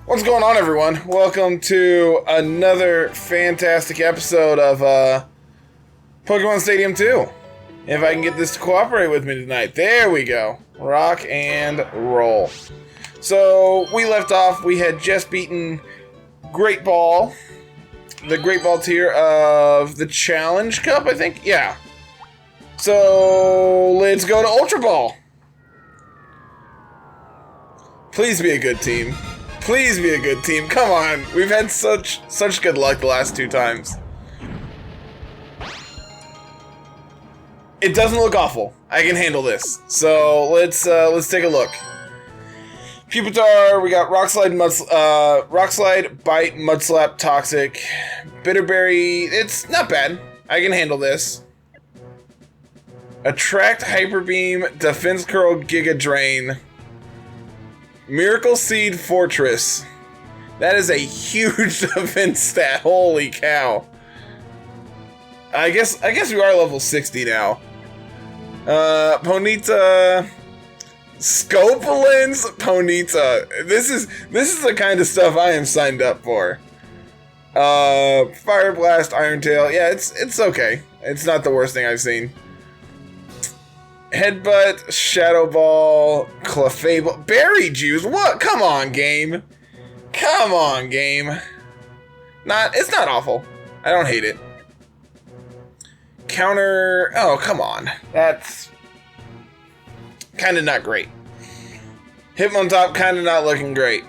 What's going on, everyone? Welcome to another fantastic episode of Pokemon Stadium 2. If I can get this to cooperate with me tonight. There we go. Rock and roll. So, we left off, we had just beaten Great Ball. The Great Ball tier of the Challenge Cup, I think? Yeah. So, let's go to Ultra Ball. Please be a good team. Please be a good team. Come on. We've had such good luck the last two times. It doesn't look awful. I can handle this. So let's take a look. Pupitar, we got Rock Slide, Bite, Mudslap, Toxic, Bitterberry. It's not bad. I can handle this. Attract, Hyper Beam, Defense Curl, Giga Drain. Miracle Seed Fortress. That is a huge defense stat. Holy cow. I guess we are level 60 now. Ponyta, Scopelins, Ponyta. This is the kind of stuff I am signed up for. Fire Blast, Iron Tail. Yeah, it's okay. It's not the worst thing I've seen. Headbutt, Shadow Ball, Clefable, Berry Juice. What? Come on, game. Come on, game. It's not awful. I don't hate it. Counter. Oh, come on. That's kind of not great. Hitmontop kind of not looking great.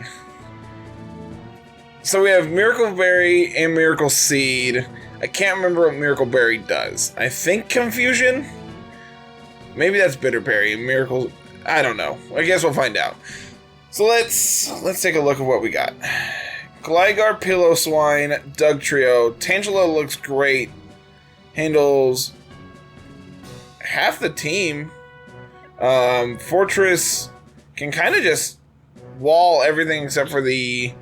So we have Miracle Berry and Miracle Seed. I can't remember what Miracle Berry does. I think Confusion? Maybe that's Bitterberry and Miracle. I don't know. I guess we'll find out. So let's take a look at what we got. Gligar, Piloswine, Dugtrio. Tangela looks great. Handles half the team. Fortress can kind of just wall everything except for the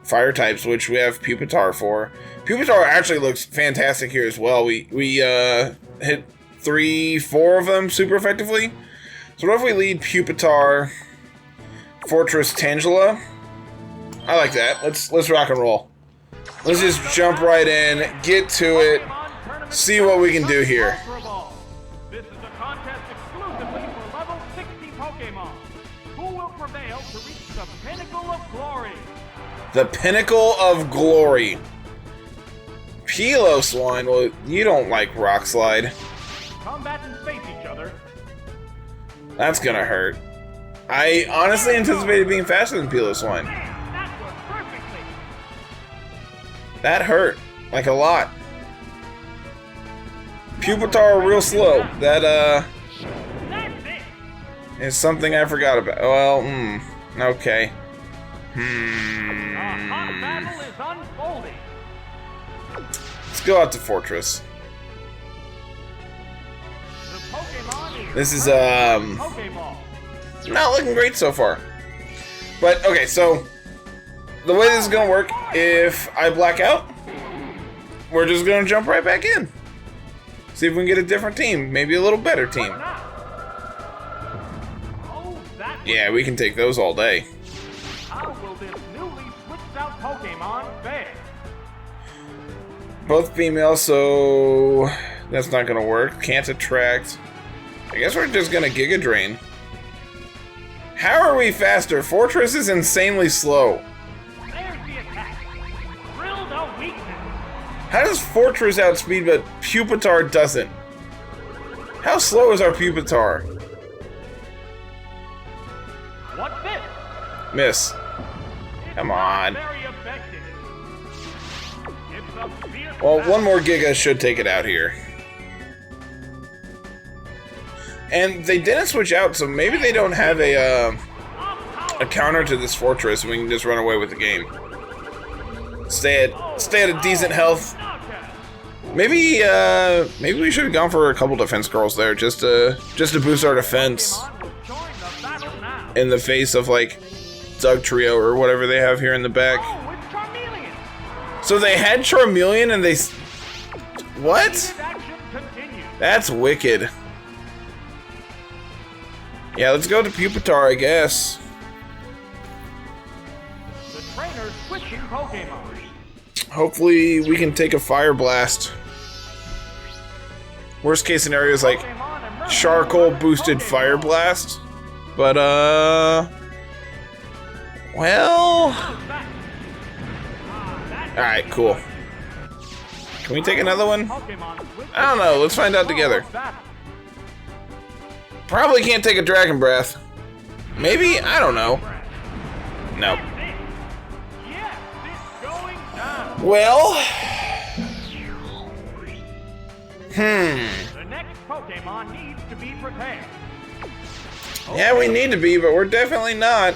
fire types, which we have Pupitar for. Pupitar actually looks fantastic here as well. We hit 3-4 of them super effectively. So what if we lead Pupitar, Fortress, Tangela? I like that. Let's rock and roll. Let's just jump right in, get to it, see what we can do here. This is a contest exclusively for level 60 Pokemon. Who will prevail to reach the pinnacle of glory? The pinnacle of glory. Piloswine, well, you don't like Rock Slide. Combatants face each other. That's gonna hurt. I honestly anticipated being faster than Piloswine. That worked perfectly. That hurt. Like a lot. Pupitar real slow. That, That's it. is something I forgot about. Well, okay. The hot battle is unfolding. Let's go out to Fortress. The Pokemon This is, Pokeball. not looking great so far. But, okay, so the way this is gonna work, if I black out, we're just gonna jump right back in. See if we can get a different team, maybe a little better team. Oh, that Yeah, we can take those all day. How will this newly switched out Pokemon fare? Both female, so that's not gonna work. Can't attract. I guess we're just gonna Giga Drain. How are we faster? Fortress is insanely slow. There's the attack. Drill the weakness. How does Fortress outspeed but Pupitar doesn't? How slow is our Pupitar? What's this? Miss. Come on. Very effective. It's a fierce Well, battle. one more Giga should take it out here. And they didn't switch out, so maybe they don't have a counter to this Fortress, and we can just run away with the game. Stay at a decent health. Maybe we should have gone for a couple defense curls there, just to boost our defense Join the battle now. in the face of like Dugtrio or whatever they have here in the back. Oh, it's Charmeleon. So they had Charmeleon and they what? Action continues. That's wicked. Yeah, let's go to Pupitar, I guess. The trainer They're switching Pokemon. Hopefully we can take a Fire Blast. Worst case scenario is like charcoal boosted Fire Blast. But well, alright, cool. Can we take another one? I don't know, let's find out together. Probably can't take a Dragon Breath. Maybe? I don't know. No. Well. The next Pokemon needs to be prepared. Yeah, we need to be, but we're definitely not.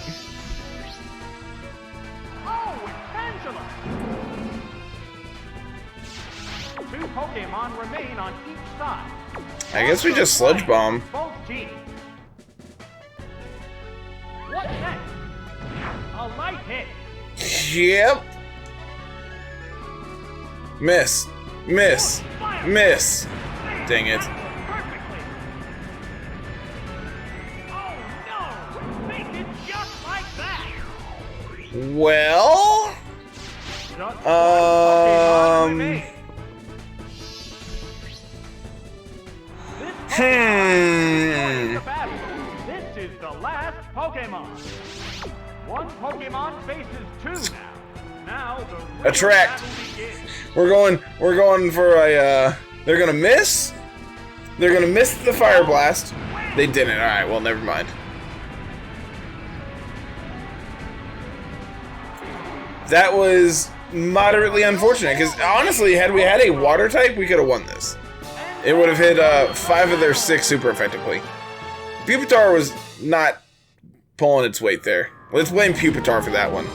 Oh, it's Angela! 2 Pokemon remain on each side. I guess we just Sludge Bomb. Both teams. What next? A light hit. Yep. Miss. Miss. Miss. Dang it. Perfectly. Oh no! Make it just like that. Well. Just one Pokemon remains. The battle. This is the last Pokemon. One Pokemon faces 2 now. Now the Attract. battle begins. We're going for a they're gonna miss. They're gonna miss the Fire Blast. They didn't. Alright, well never mind. That was moderately unfortunate, because honestly, had we had a water type, we could have won this. It would have hit 5 of their 6 super effectively. Pupitar was not pulling its weight there. Let's blame Pupitar for that one.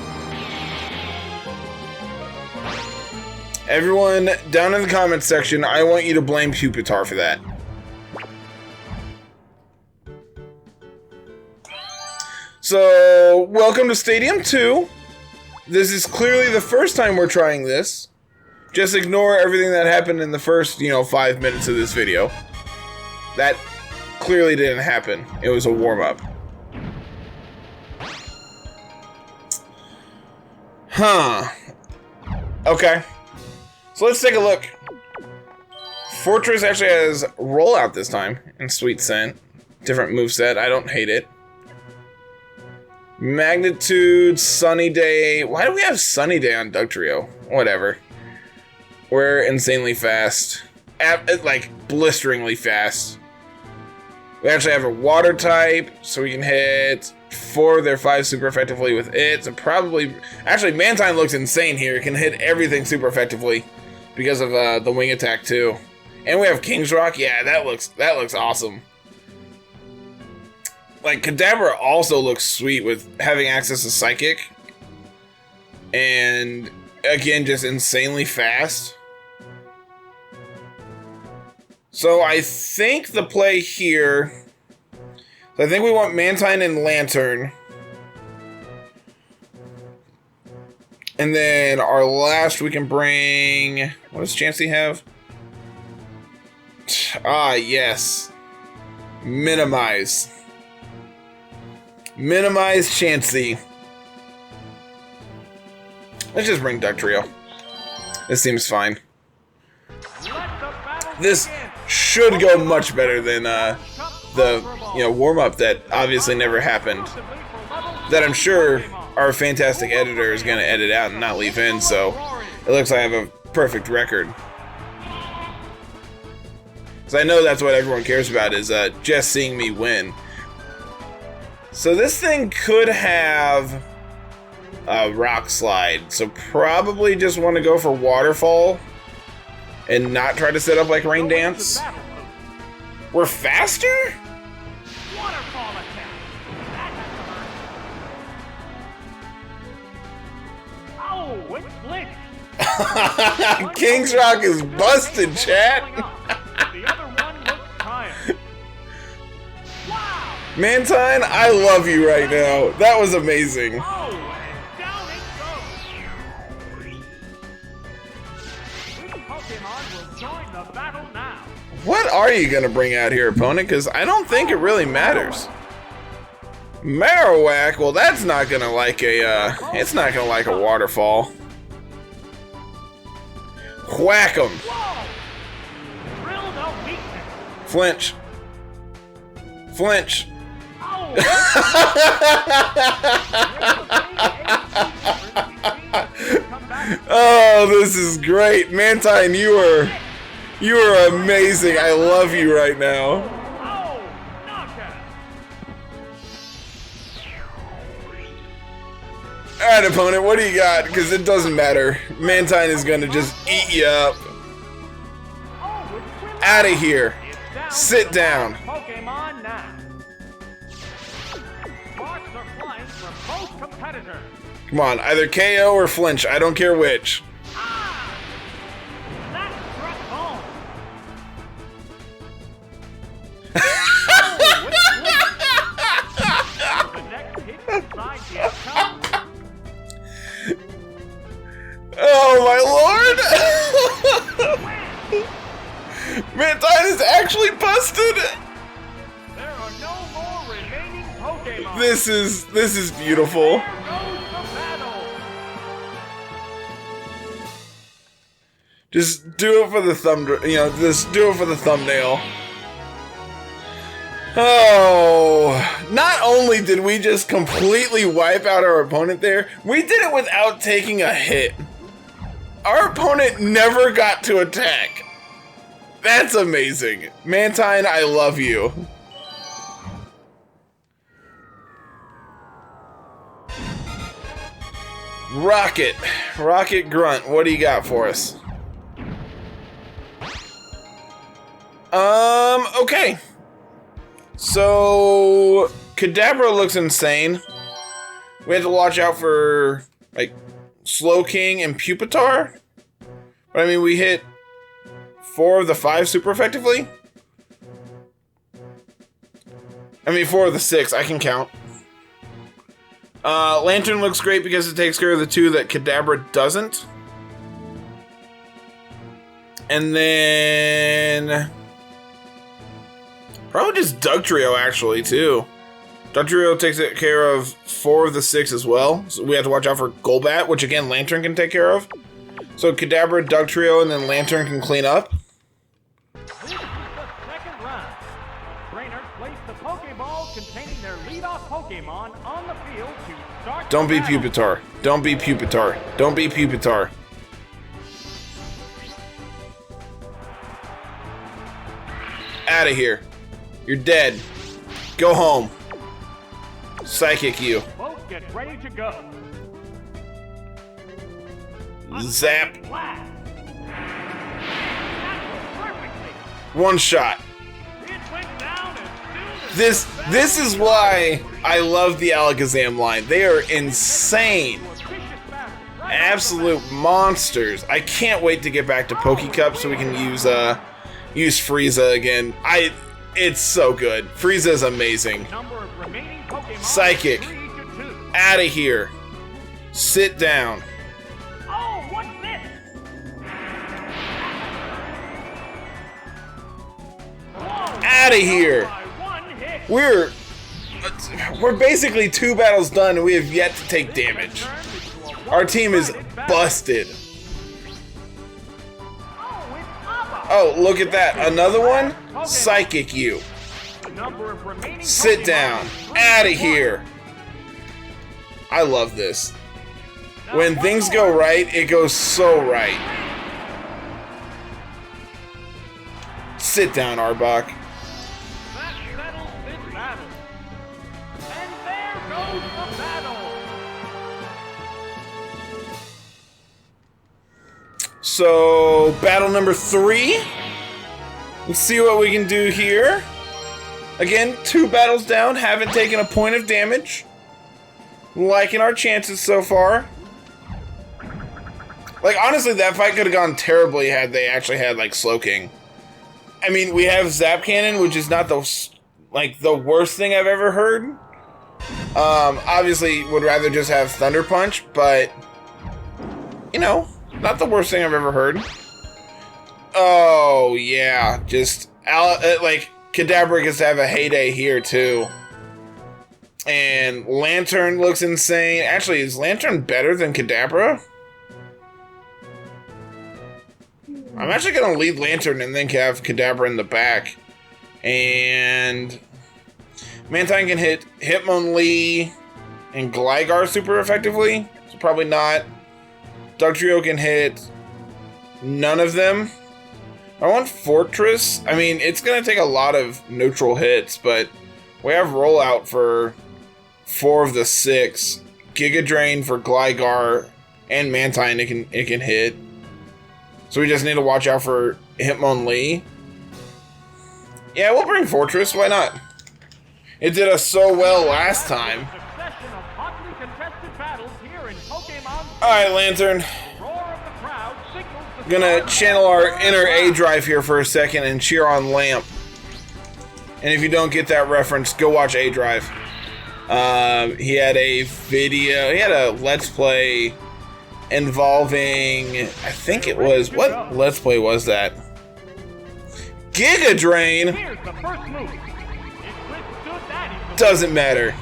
Everyone down in the comments section, I want you to blame Pupitar for that. So, welcome to Stadium 2. This is clearly the first time we're trying this. Just ignore everything that happened in the first, 5 minutes of this video. That clearly didn't happen. It was a warm-up. Huh. Okay. So let's take a look. Fortress actually has Rollout this time, and Sweet Scent. Different moveset. I don't hate it. Magnitude, Sunny Day. Why do we have Sunny Day on Dugtrio? Whatever. We're insanely fast. Like, blisteringly fast. We actually have a water type, so we can hit 4 of their 5 super effectively with it. So probably... Actually, Mantine looks insane here. It can hit everything super effectively because of the wing attack, too. And we have King's Rock. Yeah, that looks awesome. Like, Kadabra also looks sweet with having access to Psychic. And, again, just insanely fast. So, I think the play here... I think we want Mantine and Lantern. And then our last we can bring... What does Chansey have? Ah, yes. Minimize. Minimize Chansey. Let's just bring Dugtrio. This seems fine. This should go much better than the warm-up that obviously never happened. That I'm sure our fantastic editor is going to edit out and not leave in, so it looks like I have a perfect record. Because I know that's what everyone cares about, is just seeing me win. So this thing could have a Rock Slide, so probably just want to go for Waterfall and not try to set up like Rain Dance. We're faster? Waterfall attack. That has to hurt. Oh, it's glitched. King's Rock is busted, chat. The other one looks tired. Wow. Mantine, I love you right now. That was amazing. Oh, and down it goes. Which Pokemon will join the battle now? What are you gonna bring out here, opponent? Because I don't think it really matters. Marowak, well, that's not gonna like a, it's not gonna like a waterfall. Whack 'em. Flinch. Flinch. Oh, this is great. Mantine, you are amazing. I love you right now. Alright, opponent, what do you got? Because it doesn't matter. Mantine is gonna just eat you up. Out of here. Sit down. Come on, either KO or flinch. I don't care which. Oh my lord! Mantine is actually busted. There are no more remaining Pokemon. This is beautiful. Just do it for the just do it for the thumbnail. Oh, not only did we just completely wipe out our opponent there, we did it without taking a hit. Our opponent never got to attack. That's amazing. Mantine, I love you. Rocket Grunt, what do you got for us? Okay. So, Kadabra looks insane. We have to watch out for, like, Slowking and Pupitar. But I mean, we hit 4 of the 5 super effectively. I mean, 4 of the 6, I can count. Lantern looks great because it takes care of the 2 that Kadabra doesn't. And then probably just Dugtrio, actually, too. Dugtrio takes care of 4 of the 6 as well. So we have to watch out for Golbat, which, again, Lantern can take care of. So Kadabra, Dugtrio, and then Lantern can clean up. This is the second round. Trainers place the Pokeball containing their leadoff Pokemon on the field to start. Don't be Pupitar. Don't be Pupitar. Don't be Pupitar. Out of here. You're dead. Go home. Psychic you. Both get ready to go. Zap. Blast. One shot. It went down as soon as This is why I love the Alakazam line. They are insane. Absolute monsters. I can't wait to get back to Pokecup so we can use Frieza again. It's so good. Frieza is amazing. Psychic. Out of here. Sit down. Oh, what's this? Out of here. We're basically 2 battles done and we have yet to take damage. Our team is busted. Oh, look at that. Another one? Psychic you. Sit down. Out of here. I love this. When things go right, it goes so right. Sit down, Arbok. That settles this battle. And there goes the battle. So, battle number 3. Let's see what we can do here. Again, 2 battles down, haven't taken a point of damage. Liking our chances so far. Like, honestly, that fight could have gone terribly had they actually had, like, Slowking. I mean, we have Zap Cannon, which is not the worst thing I've ever heard. Obviously, would rather just have Thunder Punch, but, you know, not the worst thing I've ever heard. Oh, yeah, just, like, Kadabra gets to have a heyday here, too. And Lantern looks insane. Actually, is Lantern better than Kadabra? I'm actually going to lead Lantern and then have Kadabra in the back. And Mantine can hit Hitmonlee and Gligar super effectively. So probably not. Dugtrio can hit none of them. I want Fortress. I mean, it's going to take a lot of neutral hits, but we have Rollout for 4 of the 6. Giga Drain for Gligar and Mantine it can hit. So we just need to watch out for Hitmonlee. Yeah, we'll bring Fortress. Why not? It did us so well last time. Alright, Lantern. Gonna channel our inner A drive here for a second and cheer on Lamp. And if you don't get that reference, go watch A Drive. He had a video, he had a Let's Play involving, I think it was, what Let's Play was that? Giga Drain? Doesn't matter.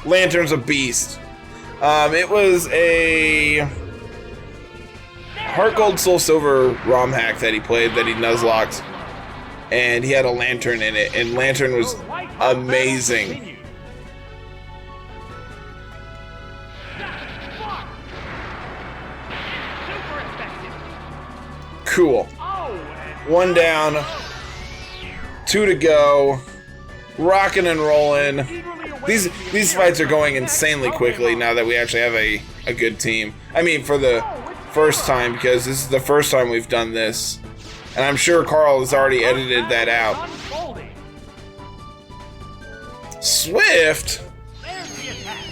Lantern's a beast. It was a Heart Gold Soul Silver ROM hack that he played, that he nuzlocked. And he had a Lantern in it, and Lantern was amazing. Cool. 1 down, 2 to go. Rocking and rolling. These fights are going insanely quickly now that we actually have a good team. I mean, for the first time, because this is the first time we've done this. And I'm sure Carl has already edited that out. Swift?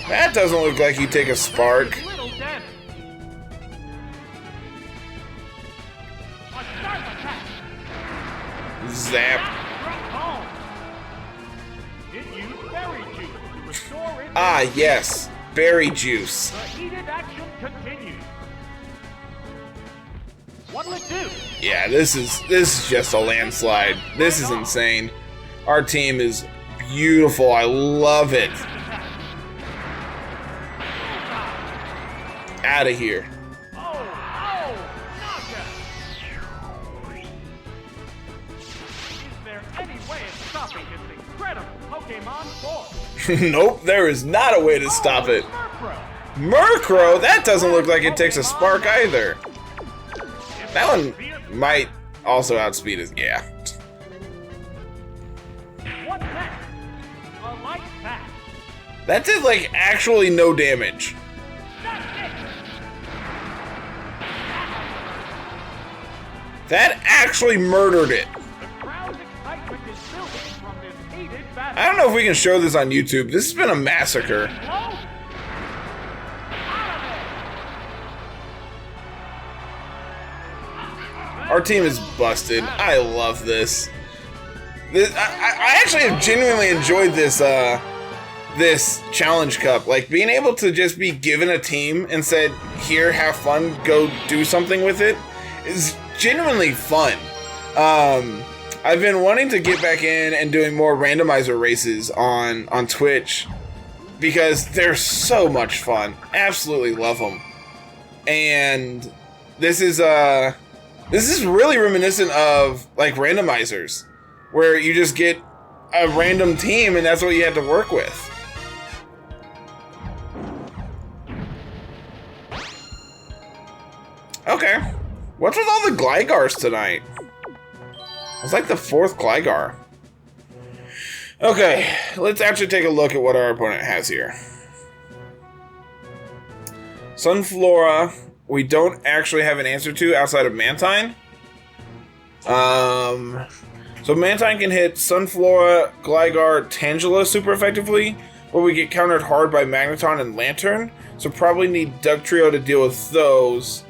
That doesn't look like you take a spark. Zap. Ah, yes. Berry juice. What'll it do? Yeah, this is just a landslide. This is insane. Our team is beautiful. I love it. Out of here. Is there any way of stopping this incredible Pokemon force? Nope, there is not a way to stop it. Murkrow? That doesn't look like it takes a spark either. That one might also outspeed us. Yeah. What's next? A light pack. That did like actually no damage. That actually murdered it. I don't know if we can show this on YouTube. This has been a massacre. Our team is busted. I love this. I actually have genuinely enjoyed this this challenge cup. Like being able to just be given a team and said, "Here, have fun. Go do something with it," is genuinely fun. I've been wanting to get back in and doing more randomizer races on Twitch because they're so much fun. Absolutely love them. And this is really reminiscent of like randomizers, where you just get a random team and that's what you have to work with. Okay. What's with all the Glygars tonight? It's like the 4th Gligar. Okay, let's actually take a look at what our opponent has here. Sunflora, we don't actually have an answer to outside of Mantine. So Mantine can hit Sunflora, Gligar, Tangela super effectively, but we get countered hard by Magneton and Lantern, so probably need Dugtrio to deal with those,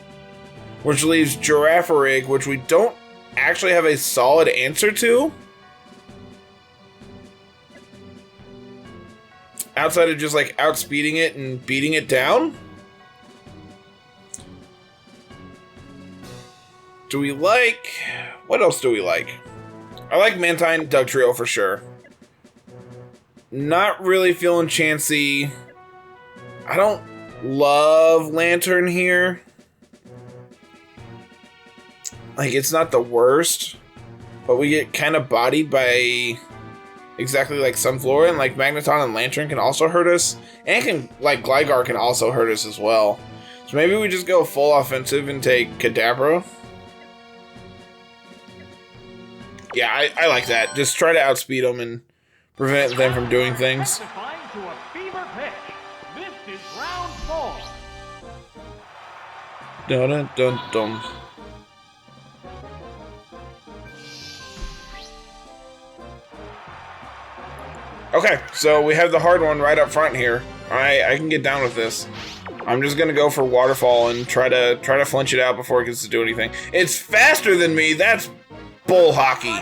which leaves Girafarig, which we don't actually have a solid answer to. Outside of just like outspeeding it and beating it down. Do we like... What else do we like? I like Mantine, Dugtrio for sure. Not really feeling Chansey. I don't love Lantern here. Like, it's not the worst, but we get kind of bodied by exactly like Sunflora, and like Magneton and Lantern can also hurt us, and can like Gligar can also hurt us as well. So maybe we just go full offensive and take Kadabra. Yeah, I like that. Just try to outspeed them and prevent them from doing things. To a fever pitch. This is round 4. Dun dun dun dun. Okay, so we have the hard one right up front here. I can get down with this. I'm just gonna go for Waterfall and try to flinch it out before it gets to do anything. It's faster than me. That's bull hockey.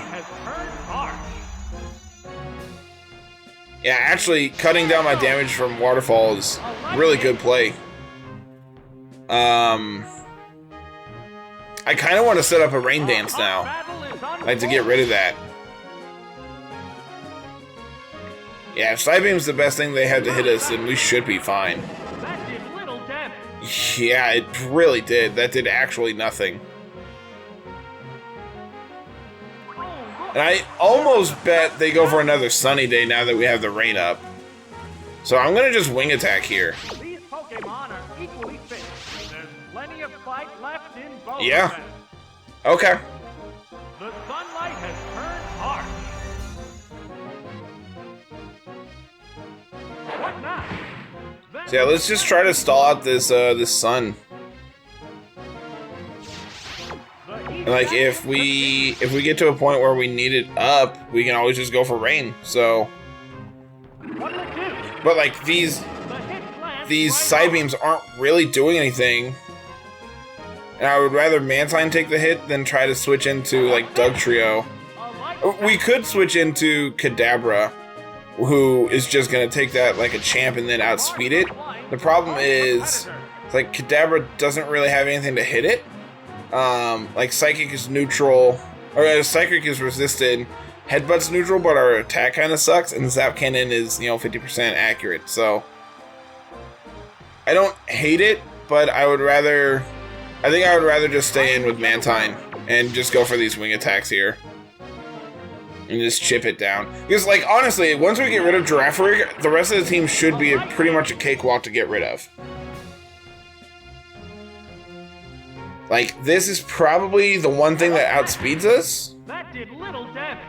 Yeah, actually, cutting down my damage from Waterfall is really good play. I kind of want to set up a Rain Dance now, like to get rid of that. Yeah, if Psybeam's the best thing they had to hit us, then we should be fine. That did little damage. Yeah, it really did. That did actually nothing. And I almost bet they go for another Sunny Day now that we have the rain up. So I'm going to just Wing Attack here. These Pokemon are equally fit. There's plenty of fight left in both. Yeah. Okay. The sunlight has turned harsh. What now? So yeah, let's just try to stall out this this sun. And like if we get to a point where we need it up, we can always just go for rain. So, but like these Psybeams aren't really doing anything. And I would rather Mantine take the hit than try to switch into like Dugtrio. We could switch into Kadabra, who is just gonna take that like a champ and then outspeed it. The problem is, like Kadabra doesn't really have anything to hit it. Like Psychic is neutral, or Psychic is resisted. Headbutt's neutral, but our attack kind of sucks, and Zap Cannon is 50% accurate. So I don't hate it, but I think I would rather just stay in with Mantine and just go for these wing attacks here. And just chip it down. Because, like, honestly, once we get rid of Girafarig, the rest of the team should be pretty much a cakewalk to get rid of. Like, this is probably the one thing that outspeeds us. That did little damage.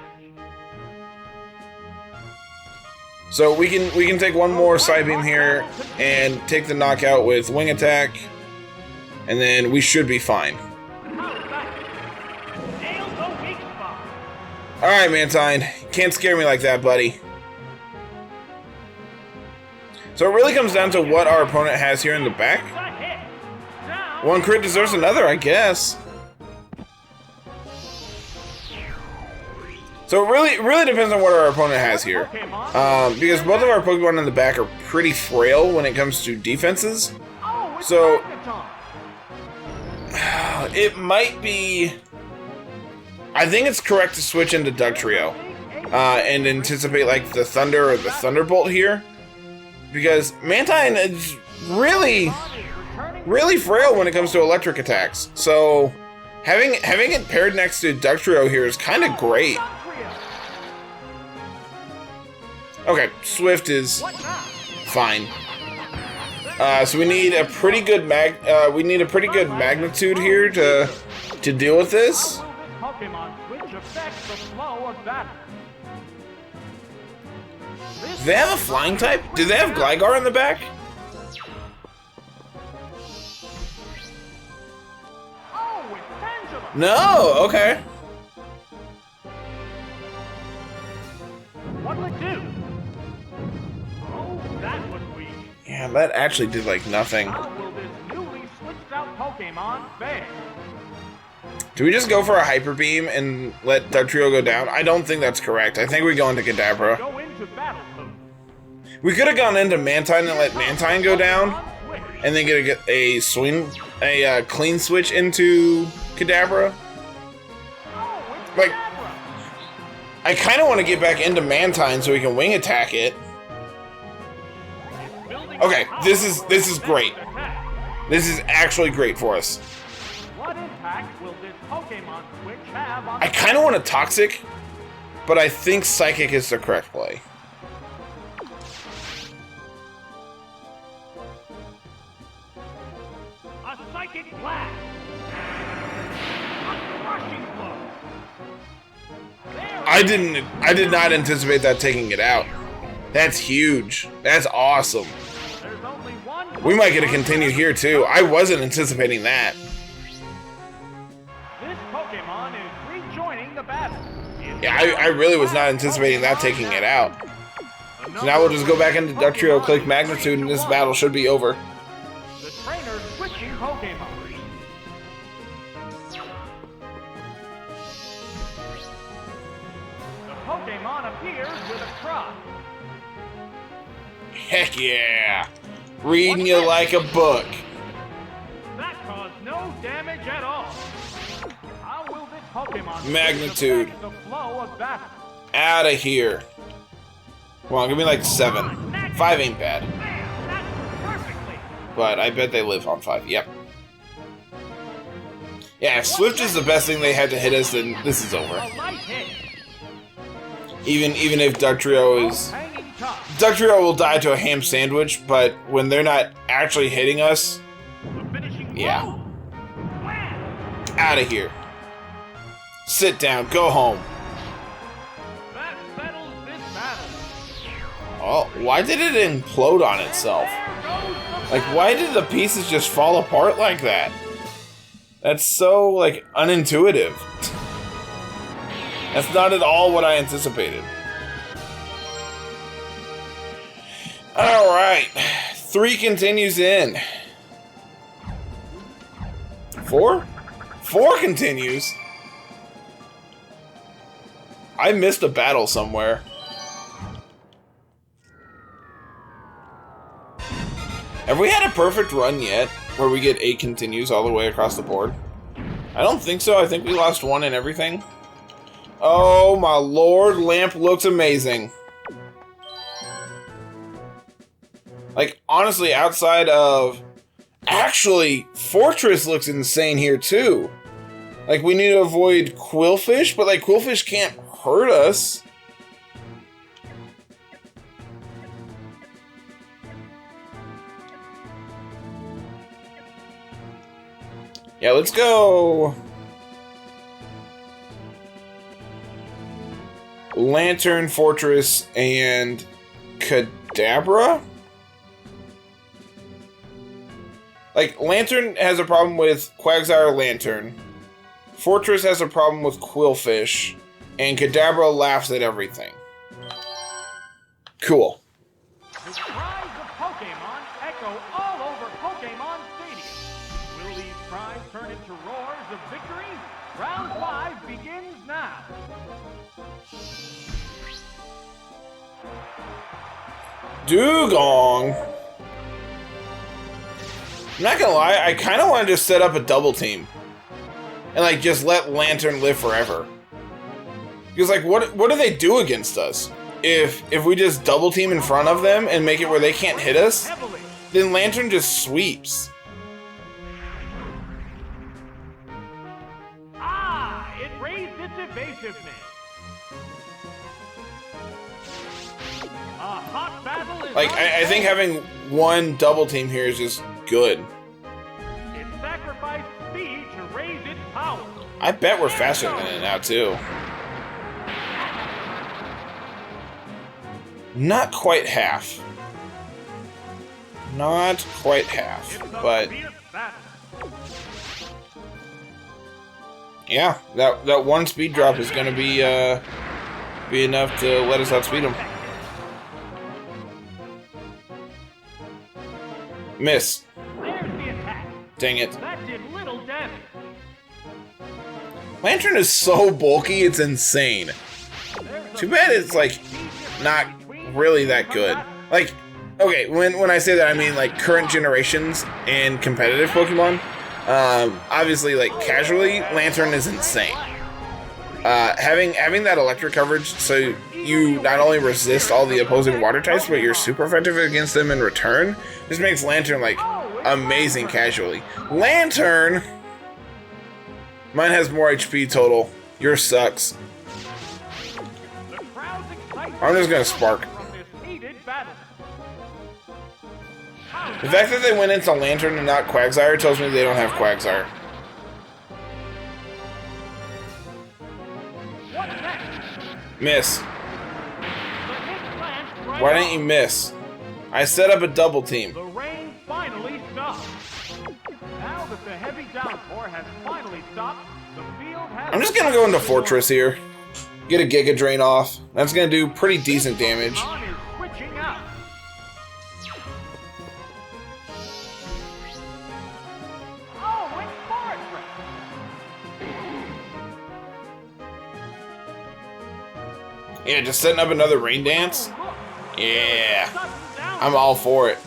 So we can take one more Psybeam here and take the knockout with Wing Attack. And then we should be fine. Alright, Mantine. Can't scare me like that, buddy. So it really comes down to what our opponent has here in the back. One crit deserves another, I guess. So it really depends on what our opponent has here. Because both of our Pokemon in the back are pretty frail when it comes to defenses. So it might be... I think it's correct to switch into Dugtrio and anticipate like the Thunder or the Thunderbolt here, because Mantine is really frail when it comes to electric attacks. So having it paired next to Dugtrio here is kind of great. Okay, Swift is fine. So we need a pretty good magnitude here to deal with this. Pokemon switch affects the flow of battle. Do they have a flying type? Do they have Gligar in the back? Oh, it's Tangela. No, okay. What'll it do? Oh, that was weak. Yeah, that actually did like nothing. How will this newly switched out Pokemon fare? Do we just go for a Hyper Beam and let Dugtrio go down? I don't think that's correct. I think we go into Kadabra. Go into battle mode. We could have gone into Mantine and let Mantine go down, and then get a clean switch into Kadabra. Oh, it's Like, Kadabra. I kind of want to get back into Mantine so we can wing attack it. Okay, this is great. This is actually great for us. What impact will this Pokemon switch have on I kind of want a Toxic, but I think Psychic is the correct play. a psychic blast? A crushing blow. I did not anticipate that taking it out. That's huge. That's awesome. There's only one. We might get to continue here too. I wasn't anticipating that. This Pokemon is rejoining the battle. Yeah, I really was not anticipating that taking it out. So now we'll just go back into Duck Trio, click Magnitude, and this battle should be over. The trainer switching Pokemon. The Pokemon appears with a cry. Heck yeah! Reading you like a book. That caused no damage at all. How will this Pokemon Magnitude. affect the flow of battle? Out of here. Come on, give me like 7. 5 ain't bad. Man, that was perfectly. But I bet they live on 5. Yep. Yeah, if Swift is the best thing they had to hit us, then this is over. A light hit. Even if Duck Trio is... Hanging tough. Duck Trio will die to a ham sandwich, but when they're not actually hitting us, The finishing yeah. blow. Wham! Out of here. Sit down, go home. That settles this battle. Oh, why did it implode on itself? There goes the Like, why did the pieces just fall apart like that? That's so, like, unintuitive. That's not at all what I anticipated. Alright. 3 continues in. 4? 4 continues? I missed a battle somewhere. Have we had a perfect run yet, where we get 8 continues all the way across the board? I don't think so. I think we lost 1 and everything. Oh my lord, Lamp looks amazing. Like, honestly, outside of... Actually, Fortress looks insane here too. Like, we need to avoid Quillfish, but like, Quillfish can't hurt us. Yeah, let's go. Lantern, Fortress, and Kadabra? Like, Lantern has a problem with Quagsire Lantern. Fortress has a problem with Quillfish. And Kadabra laughs at everything. Cool. The cries of Pokemon echo all over Pokemon Stadium. Will these cries turn into roars of victory? Round 5 begins now. Dugong. I'm not gonna lie, I kind of want to just set up a double team. And like, just let Lantern live forever. Because like, what do they do against us? If we just double team in front of them and make it where they can't hit us, Heavily. then Lantern just sweeps. Ah, it raised its evasiveness. A hot battle is Like, I think having one double team here is just good. It sacrificed speed to raise its power. I bet we're faster than it now, too. Not quite half. Not quite half, It's a but fierce battle. yeah, that one speed drop is gonna be enough to let us outspeed him. Miss. There's the attack. Dang it. That did little damage. Lantern is so bulky, it's insane. There's Too bad it's like not really that good. Like, okay, when I say that, I mean like current generations and competitive Pokemon. Obviously, like casually, Lantern is insane. Having that electric coverage, so you not only resist all the opposing water types, but you're super effective against them in return. This makes Lantern like amazing casually. Lantern, mine has more HP total. Yours sucks. I'm just gonna Spark. The fact that they went into Lantern and not Quagsire tells me they don't have Quagsire. Miss. Why didn't you miss? I set up a double team. The rain finally stopped. Now that the heavy downpour has finally stopped, the field has... I'm just gonna go into Fortress here. Get a Giga Drain off. That's gonna do pretty decent damage. Switching out. Oh, it's Fortress. Yeah, just setting up another Rain Dance. Yeah, I'm all for it.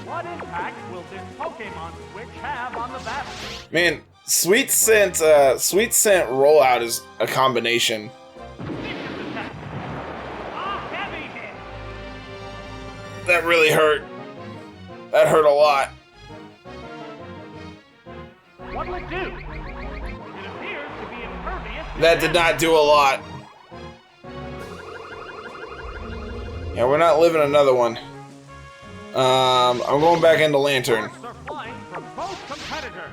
What impact will this Pokemon Switch have on the battle? Man, Sweet Scent rollout is a combination. That really hurt. That hurt a lot. What'll it do? It appears to be impervious. That did not do a lot. Yeah, we're not living another one. I'm going back into Lantern. Sparks are flying from both competitors.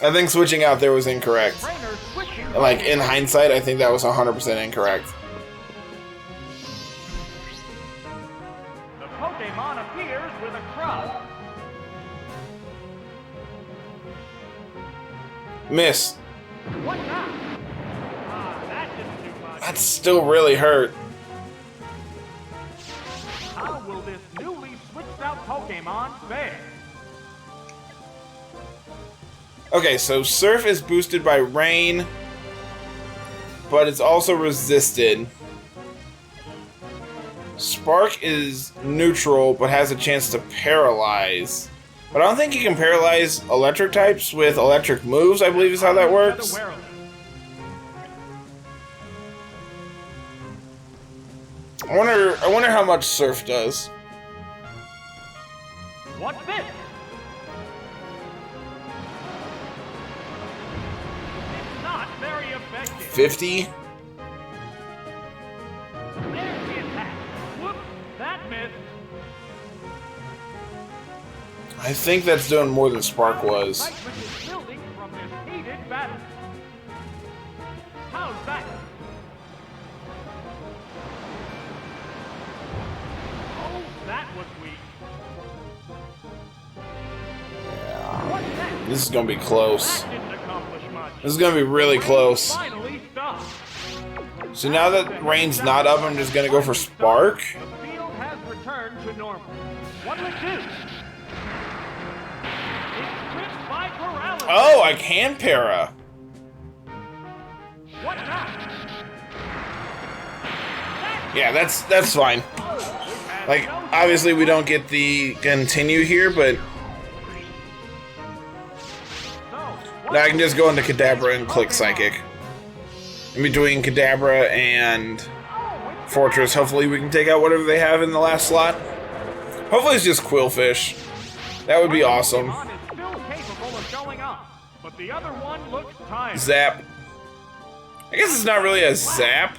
I think switching out there was incorrect. Trainers switching. Like, in hindsight, I think that was 100% incorrect. The Pokemon appears with a crop. Miss. What now? That didn't do much. That's still really hurt. How will this newly switched out Pokemon fare? Okay, so Surf is boosted by Rain, but it's also resisted. Spark is neutral, but has a chance to paralyze. But I don't think you can paralyze electric types with electric moves, I believe is how that works. I wonder how much Surf does. What's this? It's not very effective. 50? There's the attack. Whoops, that missed. I think that's doing more than Spark was. Excitement is building from this heated battle. How's that? Oh, that was weak. What's next? This is gonna be close. That didn't accomplish much. This is gonna be really close. Finally stopped. So now that Rain's not up, I'm just gonna go for Spark. The field has returned to normal. What'll it do? It's gripped by paralysis. Oh, I can para. What now? Yeah, that's fine. Like, obviously we don't get the continue here, but now I can just go into Kadabra and click Psychic. In between Kadabra and Fortress, hopefully we can take out whatever they have in the last slot. Hopefully it's just Quillfish. That would be awesome. Pokemon is still capable of showing up, but the other one looks tired. Zap. I guess it's not really a zap,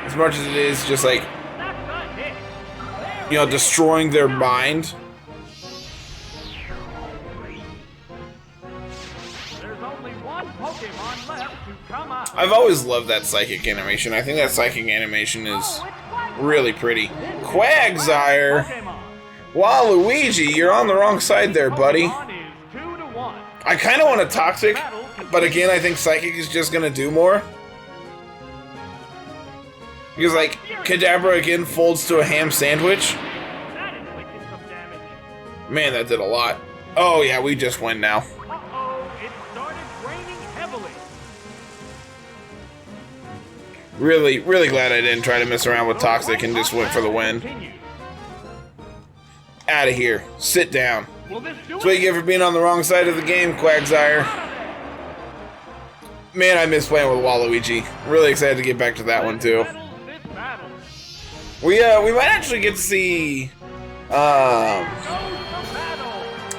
as much as it is just like, That's a hit. you know, destroying their mind. There's only one Pokemon left to come out. I've always loved that Psychic animation. I think that Psychic animation is really pretty. Quagsire. Pokemon. Waluigi, you're on the wrong side there, buddy. Pokemon is 2-1. I kind of want a Toxic, but again, I think Psychic is just going to do more. Because, like, Kadabra again folds to a ham sandwich. That inflicted some damage. Man, that did a lot. Oh, yeah, we just win now. Uh-oh, it started raining heavily. Really, really glad I didn't try to mess around with Toxic and just went for the win. Continues. Out of here. Sit down. Will this do That's what you get for being on the wrong side of the game, Quagsire. Man, I miss playing with Waluigi. Really excited to get back to that one too. We might actually get to see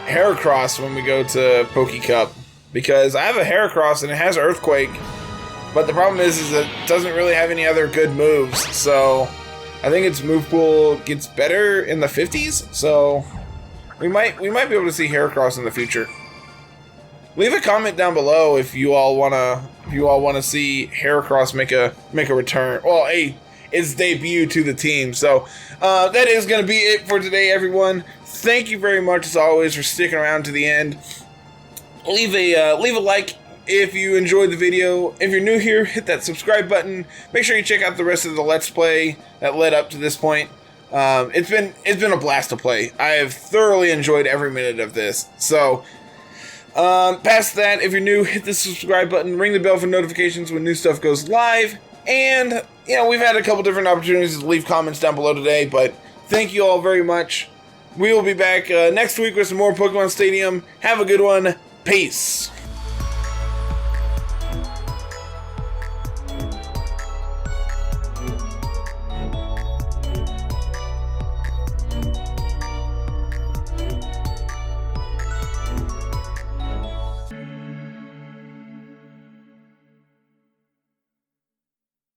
Heracross when we go to Poke Cup, because I have a Heracross and it has Earthquake, but the problem is it doesn't really have any other good moves. So I think its move pool gets better in the 50s. So we might be able to see Heracross in the future. Leave a comment down below if you all wanna see Heracross make a return. Well, its debut to the team. So that is gonna be it for today, everyone. Thank you very much as always for sticking around to the end. Leave a like if you enjoyed the video. If you're new here, hit that subscribe button. Make sure you check out the rest of the Let's Play that led up to this point. It's been a blast to play. I have thoroughly enjoyed every minute of this. So past that, if you're new, hit the subscribe button, ring the bell for notifications when new stuff goes live. And, you know, we've had a couple different opportunities to leave comments down below today, but thank you all very much. We will be back next week with some more Pokemon Stadium. Have a good one. Peace.